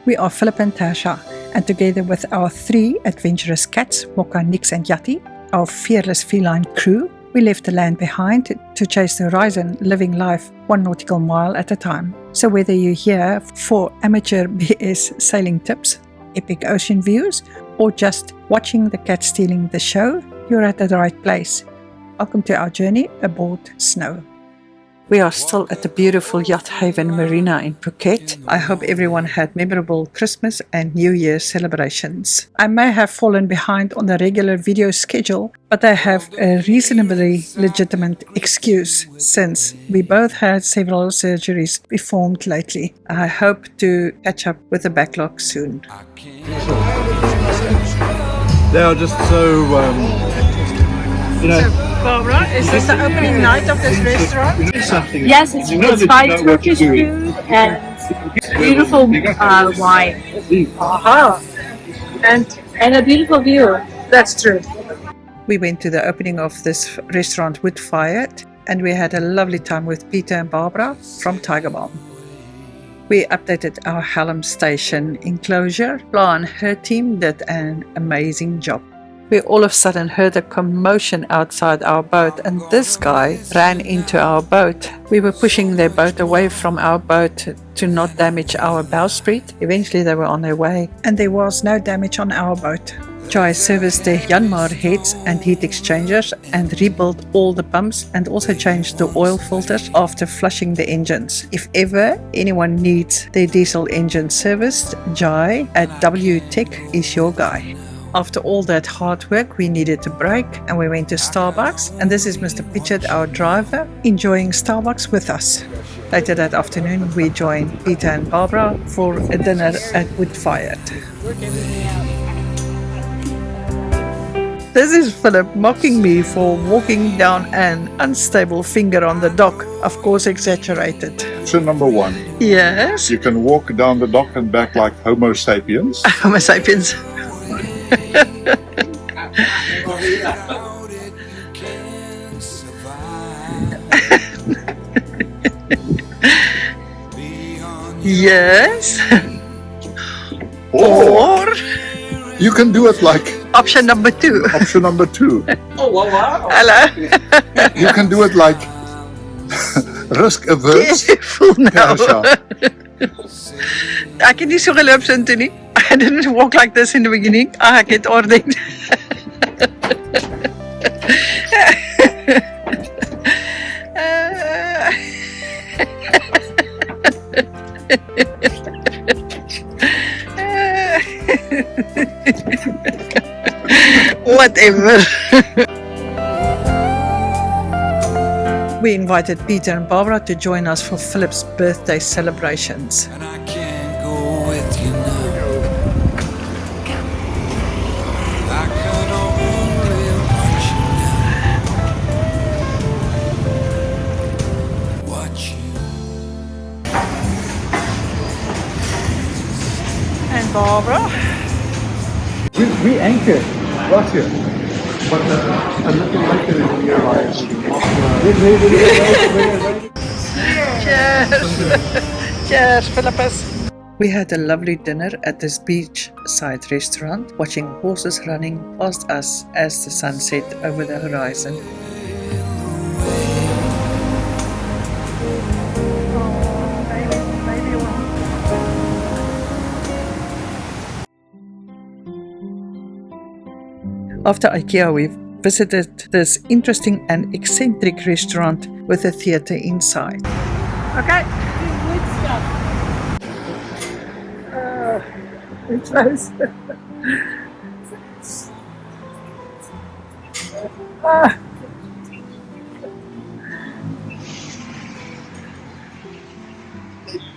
We are Philip and Tasha, and together with our 3 adventurous cats, Mocha, Nix and Yati, our fearless feline crew, we left the land behind to chase the horizon, living life 1 nautical mile at a time. So whether you're here for amateur BS sailing tips, epic ocean views, or just watching the cats stealing the show, you're at the right place. Welcome to our journey aboard Snow. We are still at the beautiful Yacht Haven Marina in Phuket. I hope everyone had memorable Christmas and New Year celebrations. I may have fallen behind on the regular video schedule, but I have a reasonably legitimate excuse since we both had several surgeries performed lately. I hope to catch up with the backlog soon. They are just so, Barbara, is this the opening night of this restaurant? Yes, it's by Turkish food and beautiful wine. And a beautiful view. That's true. We went to the opening of this restaurant Wood Fired, and we had a lovely time with Peter and Barbara from Tiger Balm. We updated our Hallam station enclosure. Bla and her team did an amazing job. We all of a sudden heard a commotion outside our boat, and this guy ran into our boat. We were pushing their boat away from our boat to not damage our bowsprit. Eventually they were on their way, and there was no damage on our boat. Jai serviced the Yanmar heads and heat exchangers and rebuilt all the pumps and also changed the oil filters after flushing the engines. If ever anyone needs their diesel engine serviced, Jai at WTech is your guy. After all that hard work, we needed a break and we went to Starbucks, and this is Mr. Pitchard, our driver, enjoying Starbucks with us. Later that afternoon, we joined Peter and Barbara for a dinner at Wood Fired. This is Philip mocking me for walking down an unstable finger on the dock, of course exaggerated. Option number 1. Yes. You can walk down the dock and back like Homo sapiens. Homo sapiens. Yes. Or you can do it like option number 2. option number 2. Oh wow. Hello. You can do it like risk averse. Careful now. Tasha. Ek het nie so geloop so intoe nie. I didn't walk like this in the beginning. Ek het ordening. Whatever. We invited Peter and Barbara to join us for Philip's birthday celebrations. And Barbara? we anchored right here. But a little later in the year, Cheers! Cheers, Philippus! We had a lovely dinner at this beachside restaurant, watching horses running past us as the sun set over the horizon. After IKEA, we visited this interesting and eccentric restaurant with a theatre inside. Okay. Good stuff. It's nice.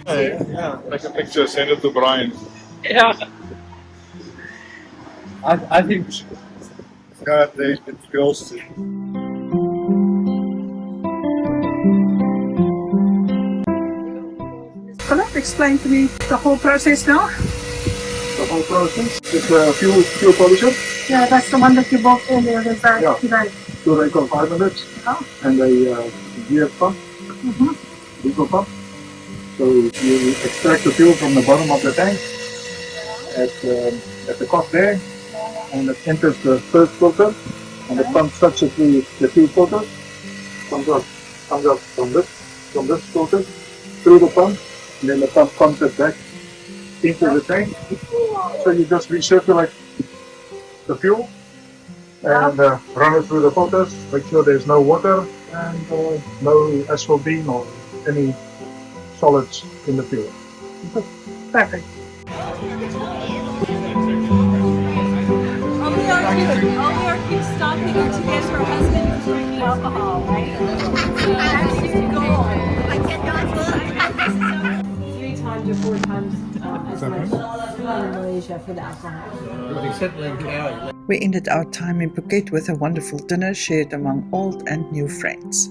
Yeah, take a picture, send it to Brian. Yeah. I think God, it feels. Philip, explain to me the whole process now. The whole process. It's a fuel polisher. Yeah, that's the one that you bought earlier. Yeah. Today. So they got 5 minutes. Oh. And a gear pump. Diesel pump. So you extract the fuel from the bottom of the tank, at the top there, and it enters the first filter, and the pump sucks it through the two filters. Comes up from this filter through the pump, and then the pump pumps it back into the tank. So you just recirculate the fuel and run it through the filters. Make sure there's no water and no asphalt beam or any solids in the fuel. Perfect. Only our kids stopping to get her husband drinking alcohol, right? That's the goal. 3 times or 4 times as much in Malaysia for the alcohol. We ended our time in Phuket with a wonderful dinner shared among old and new friends.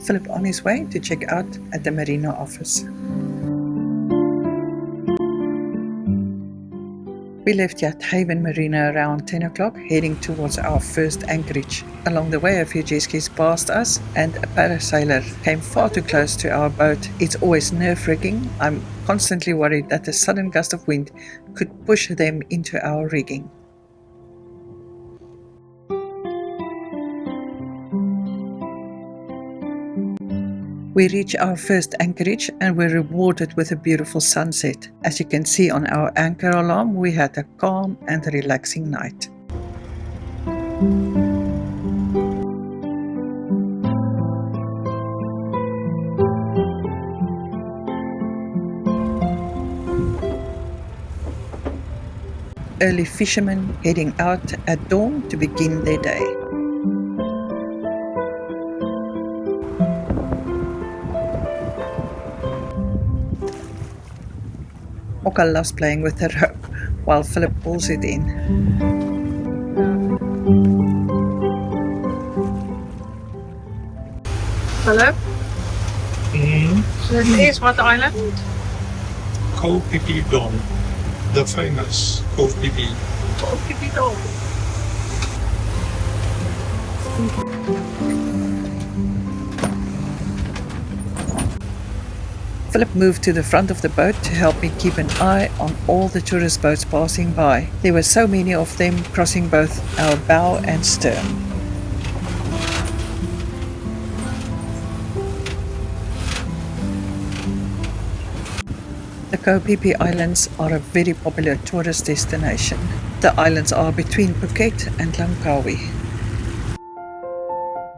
Philip on his way to check out at the Marina office. We left Yacht Haven Marina around 10 o'clock, heading towards our first anchorage. Along the way, a few jet skis passed us and a parasailer came far too close to our boat. It's always nerve-wracking. I'm constantly worried that a sudden gust of wind could push them into our rigging. We reached our first anchorage and were rewarded with a beautiful sunset. As you can see on our anchor alarm, we had a calm and relaxing night. Early fishermen heading out at dawn to begin their day. Oka loves playing with the rope while Philip pulls it in. Philip? This is what island? Koh Phi Phi Don, the famous Koh Phi Phi. Oh, Kipito. Philip moved to the front of the boat to help me keep an eye on all the tourist boats passing by. There were so many of them crossing both our bow and stern. The Koh Phi Phi Islands are a very popular tourist destination. The islands are between Phuket and Langkawi.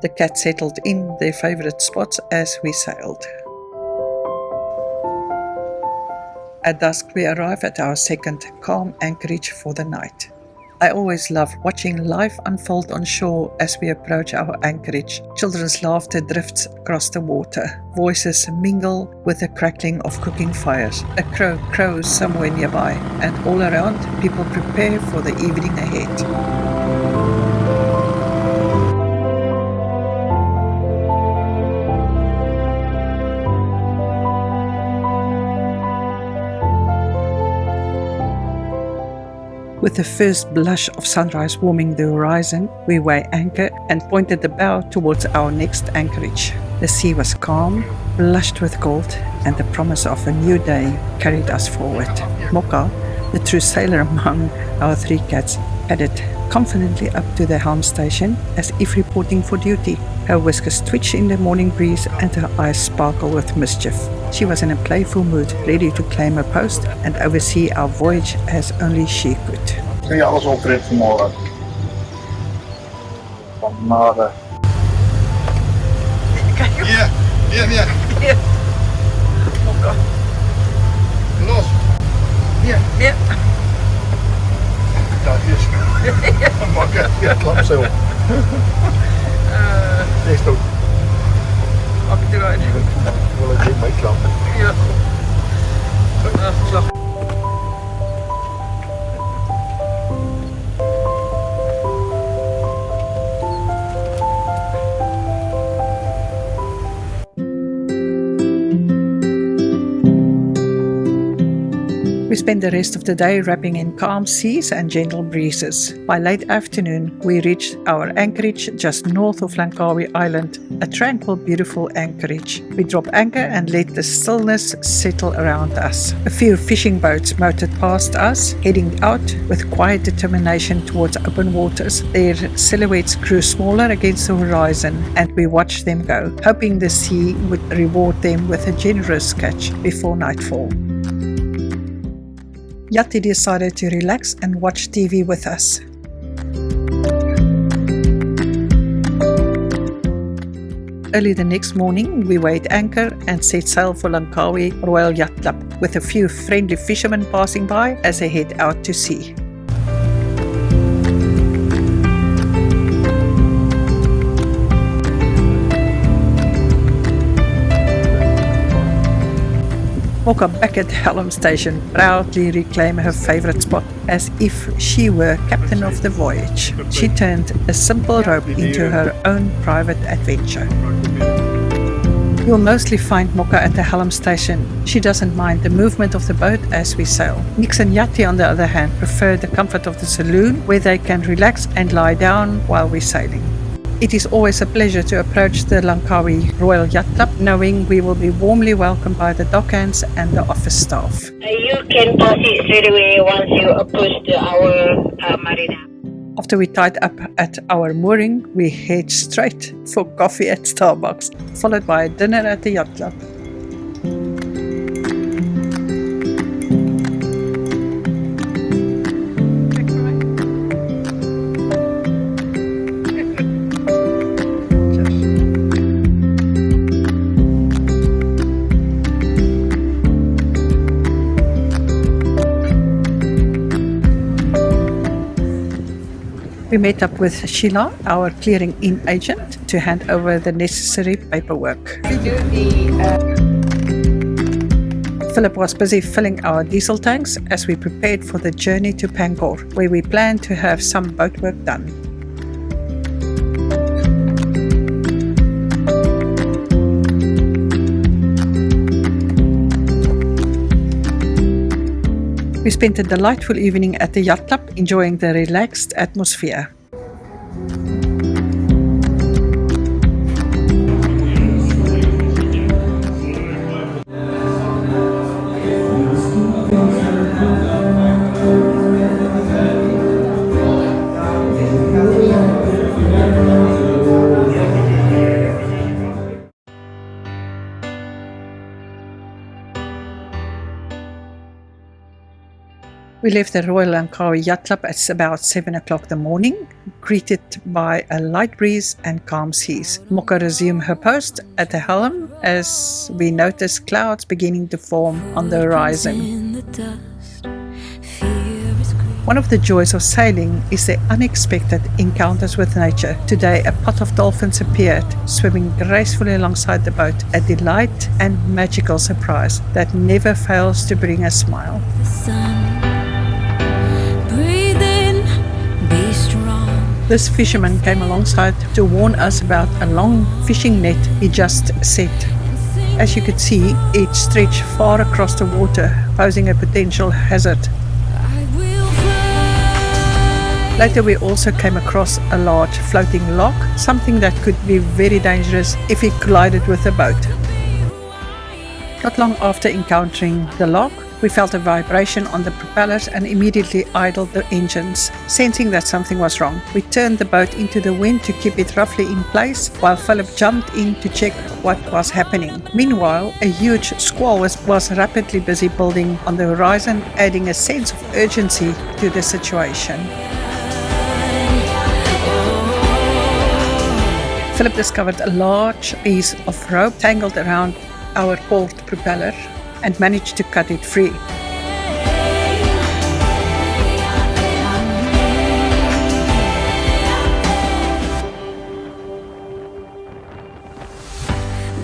The cats settled in their favorite spots as we sailed. At dusk, we arrive at our second calm anchorage for the night. I always love watching life unfold on shore as we approach our anchorage. Children's laughter drifts across the water. Voices mingle with the crackling of cooking fires. A crow crows somewhere nearby, and all around, people prepare for the evening ahead. With the first blush of sunrise warming the horizon, we weigh anchor and pointed the bow towards our next anchorage. The sea was calm, flushed with gold, and the promise of a new day carried us forward. Mocha, the true sailor among our 3 cats, headed confidently up to the helm station as if reporting for duty. Her whiskers twitch in the morning breeze and her eyes sparkle with mischief. She was in a playful mood, ready to claim a post and oversee our voyage as only she could. Kun je alles optreden vanmorgen? Vanmorgen. Ja. Los. Ja. Dat is makkelijk. Ja, klap zo. Eerst ook. Mag ik eruit? Wil ik niet meeklappen? Ja. Slag. We spent the rest of the day wrapping in calm seas and gentle breezes. By late afternoon, we reached our anchorage just north of Langkawi Island, a tranquil, beautiful anchorage. We drop anchor and let the stillness settle around us. A few fishing boats motored past us, heading out with quiet determination towards open waters. Their silhouettes grew smaller against the horizon, and we watched them go, hoping the sea would reward them with a generous catch before nightfall. Yati decided to relax and watch TV with us. Early the next morning, we weighed anchor and set sail for Langkawi Royal Yacht Club, with a few friendly fishermen passing by as they head out to sea. Mocha back at Hallam Station proudly reclaimed her favourite spot as if she were captain of the voyage. She turned a simple rope into her own private adventure. You'll mostly find Mocha at the Hallam Station. She doesn't mind the movement of the boat as we sail. Nix and Yati, on the other hand, prefer the comfort of the saloon where they can relax and lie down while we're sailing. It is always a pleasure to approach the Langkawi Royal Yacht Club, knowing we will be warmly welcomed by the dockhands and the office staff. You can pass it straight away once you approach our marina. After we tied up at our mooring, we head straight for coffee at Starbucks, followed by a dinner at the yacht club. We met up with Sheila, our clearing-in agent, to hand over the necessary paperwork. Philip was busy filling our diesel tanks as we prepared for the journey to Pangkor, where we planned to have some boat work done. We spent a delightful evening at the yacht club, enjoying the relaxed atmosphere. We left the Royal Langkawi Yacht Club at about 7 o'clock in the morning, greeted by a light breeze and calm seas. Mocha resumed her post at the helm as we noticed clouds beginning to form on the horizon. One of the joys of sailing is the unexpected encounters with nature. Today, a pot of dolphins appeared, swimming gracefully alongside the boat, a delight and magical surprise that never fails to bring a smile. This fisherman came alongside to warn us about a long fishing net he just set. As you could see, it stretched far across the water, posing a potential hazard. Later we also came across a large floating log, something that could be very dangerous if it collided with the boat. Not long after encountering the log, we felt a vibration on the propellers and immediately idled the engines, sensing that something was wrong. We turned the boat into the wind to keep it roughly in place, while Philip jumped in to check what was happening. Meanwhile, a huge squall was rapidly busy building on the horizon, adding a sense of urgency to the situation. Philip discovered a large piece of rope tangled around our port propeller and managed to cut it free.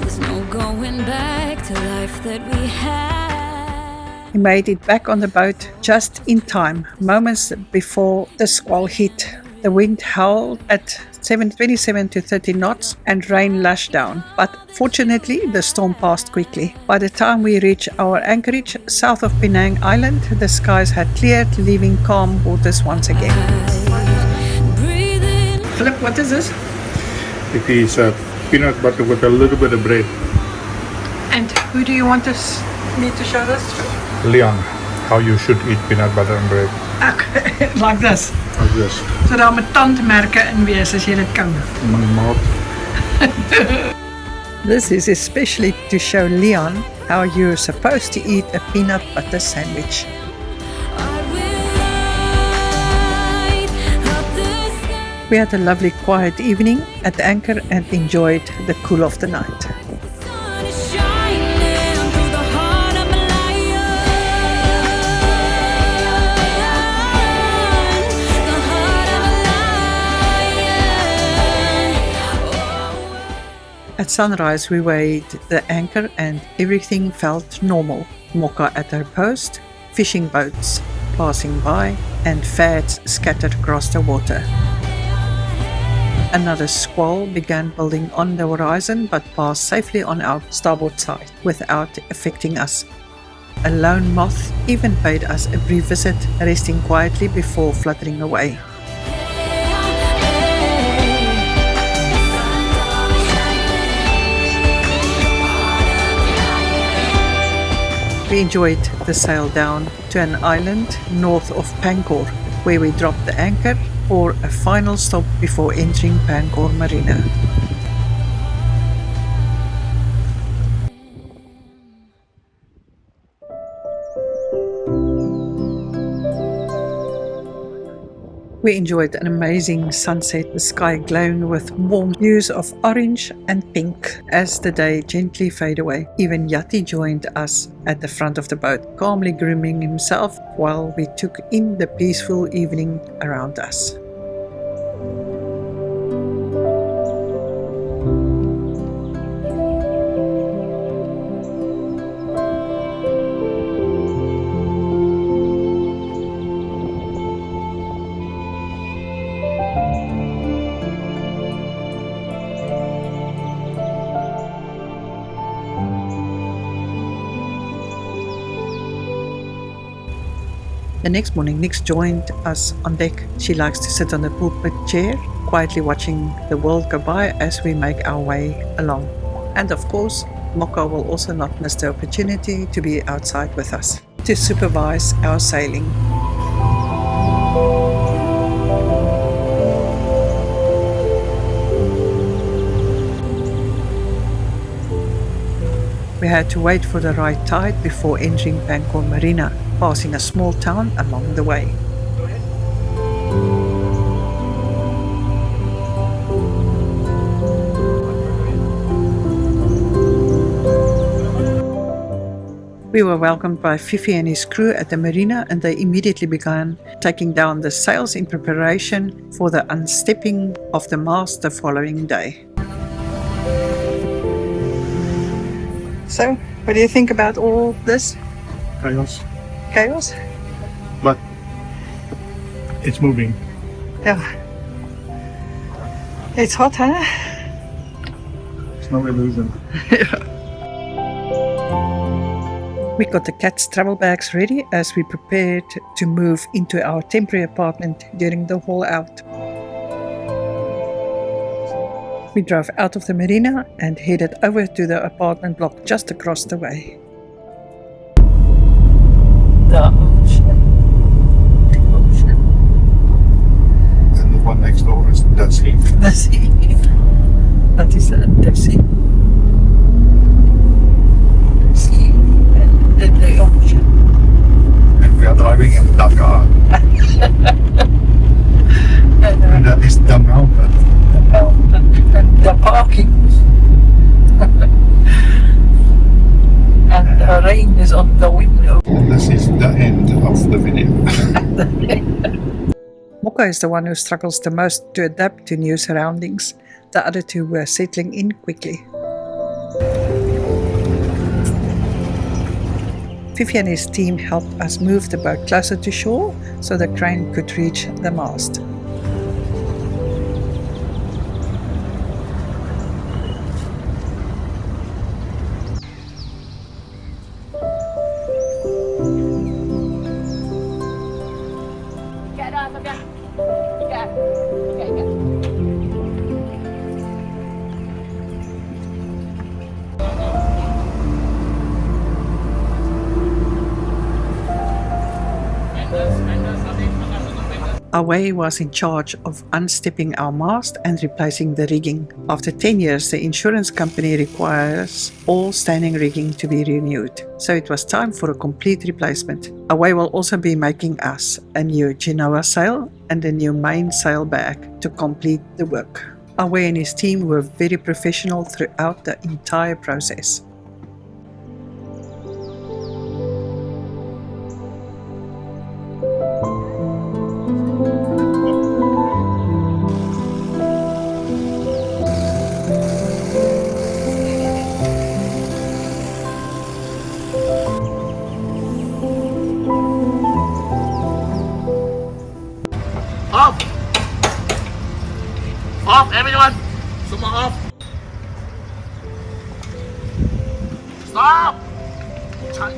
There's no going back to life that we had. We made it back on the boat just in time, moments before the squall hit. The wind howled at 27 to 30 knots and rain lashed down, but fortunately the storm passed quickly. By the time we reached our anchorage south of Penang Island, the skies had cleared, leaving calm waters once again. Philip, what is this? It is a peanut butter with a little bit of bread. And who do you want me to show this to? Leon, how you should eat peanut butter and bread. Okay, like this. Like this. So daar moet tandmerke in wees as jy dit kan. My mouth. This is especially to show Leon how you're supposed to eat a peanut butter sandwich. We had a lovely quiet evening at the Anchor and enjoyed the cool of the night. At sunrise we weighed the anchor and everything felt normal. Mokka at her post, fishing boats passing by and fads scattered across the water. Another squall began building on the horizon but passed safely on our starboard side without affecting us. A lone moth even paid us a brief visit, resting quietly before fluttering away. We enjoyed the sail down to an island north of Pangkor, where we dropped the anchor for a final stop before entering Pangkor Marina. We enjoyed an amazing sunset, the sky glowing with warm hues of orange and pink as the day gently faded away. Even Yati joined us at the front of the boat, calmly grooming himself while we took in the peaceful evening around us. The next morning, Nix joined us on deck. She likes to sit on the pulpit chair, quietly watching the world go by as we make our way along. And of course, Mokka will also not miss the opportunity to be outside with us to supervise our sailing. We had to wait for the right tide before entering Pangkor Marina, passing a small town along the way. We were welcomed by Fifi and his crew at the marina, and they immediately began taking down the sails in preparation for the unstepping of the mast the following day. So, what do you think about all this Chaos. chaos? But it's moving. Yeah. It's hot, huh? It's no illusion. We got the cats' travel bags ready as we prepared to move into our temporary apartment during the haul out. We drove out of the marina and headed over to the apartment block just across the way. The ocean. And the one next door is the sea. The sea. That is the sea. Sea and the ocean. And we are driving in Dhaka. And that is the mountain. And the parking. And the rain is on the window. And this is the end of the video. Mokka is the one who struggles the most to adapt to new surroundings. The other two were settling in quickly. Fifi and his team helped us move the boat closer to shore so the crane could reach the mast. Away was in charge of unstepping our mast and replacing the rigging. After 10 years, the insurance company requires all standing rigging to be renewed, so it was time for a complete replacement. Away will also be making us a new Genoa sail and a new mainsail bag to complete the work. Away and his team were very professional throughout the entire process. Off! Off, everyone! Semua off! Stop!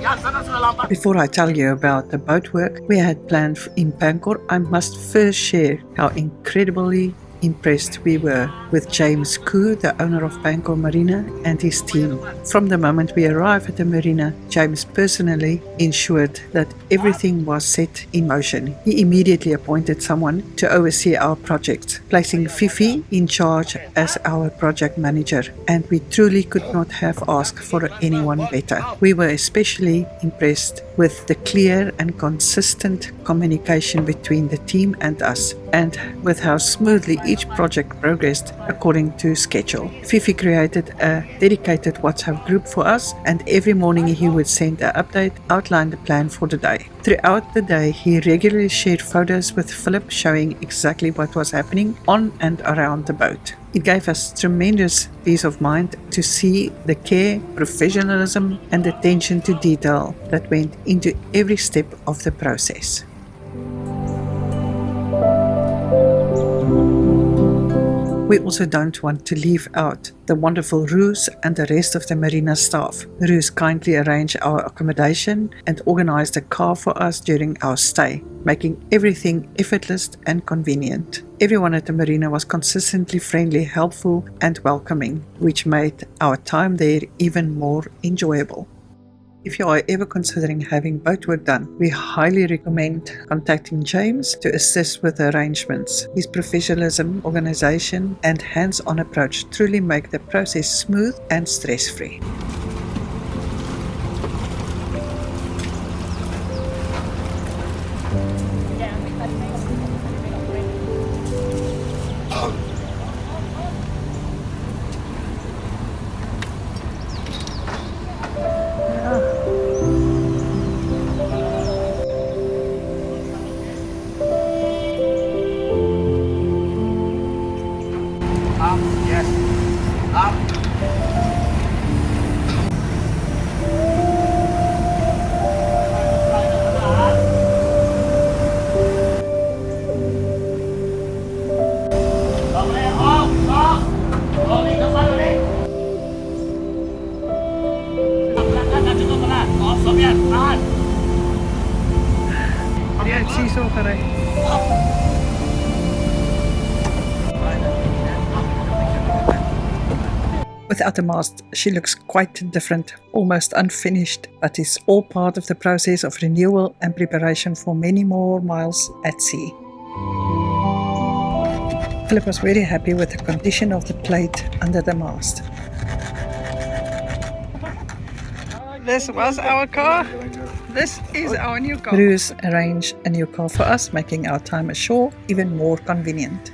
Yang sana sudah lambat. Before I tell you about the boat work we had planned in Pangkor, I must first share how incredibly impressed we were with James Koo, the owner of Pangkor Marina, and his team. From the moment we arrived at the marina, James personally ensured that everything was set in motion. He immediately appointed someone to oversee our project, placing Fifi in charge as our project manager, and we truly could not have asked for anyone better. We were especially impressed with the clear and consistent communication between the team and us, and with how smoothly each project progressed according to schedule. Fifi created a dedicated WhatsApp group for us, and every morning he would send an update, outline the plan for the day. Throughout the day, he regularly shared photos with Philip showing exactly what was happening on and around the boat. It gave us tremendous peace of mind to see the care, professionalism, and attention to detail that went into every step of the process. We also don't want to leave out the wonderful Roos and the rest of the marina staff. Roos kindly arranged our accommodation and organized a car for us during our stay, making everything effortless and convenient. Everyone at the marina was consistently friendly, helpful, and welcoming, which made our time there even more enjoyable. If you are ever considering having boat work done, we highly recommend contacting James to assist with the arrangements. His professionalism, organization, and hands-on approach truly make the process smooth and stress-free. Up, yes. Up. Ja, ik zie zo gerecht. Without the mast, she looks quite different, almost unfinished, but is all part of the process of renewal and preparation for many more miles at sea. Philip was very happy with the condition of the plate under the mast. This was our car. This is our new car. Roos arranged a new car for us, making our time ashore even more convenient.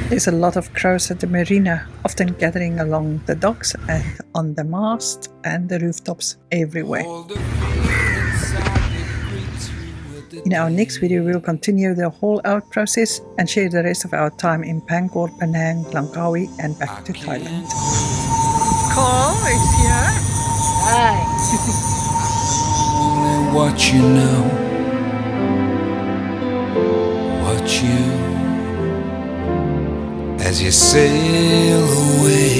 There's a lot of crows at the marina, often gathering along the docks and on the mast and the rooftops everywhere. In our next video, we'll continue the haul-out process and share the rest of our time in Pangkor, Penang, Langkawi, and back to Thailand. Carl is here. Hi. Only what you know, what you, as you sail away.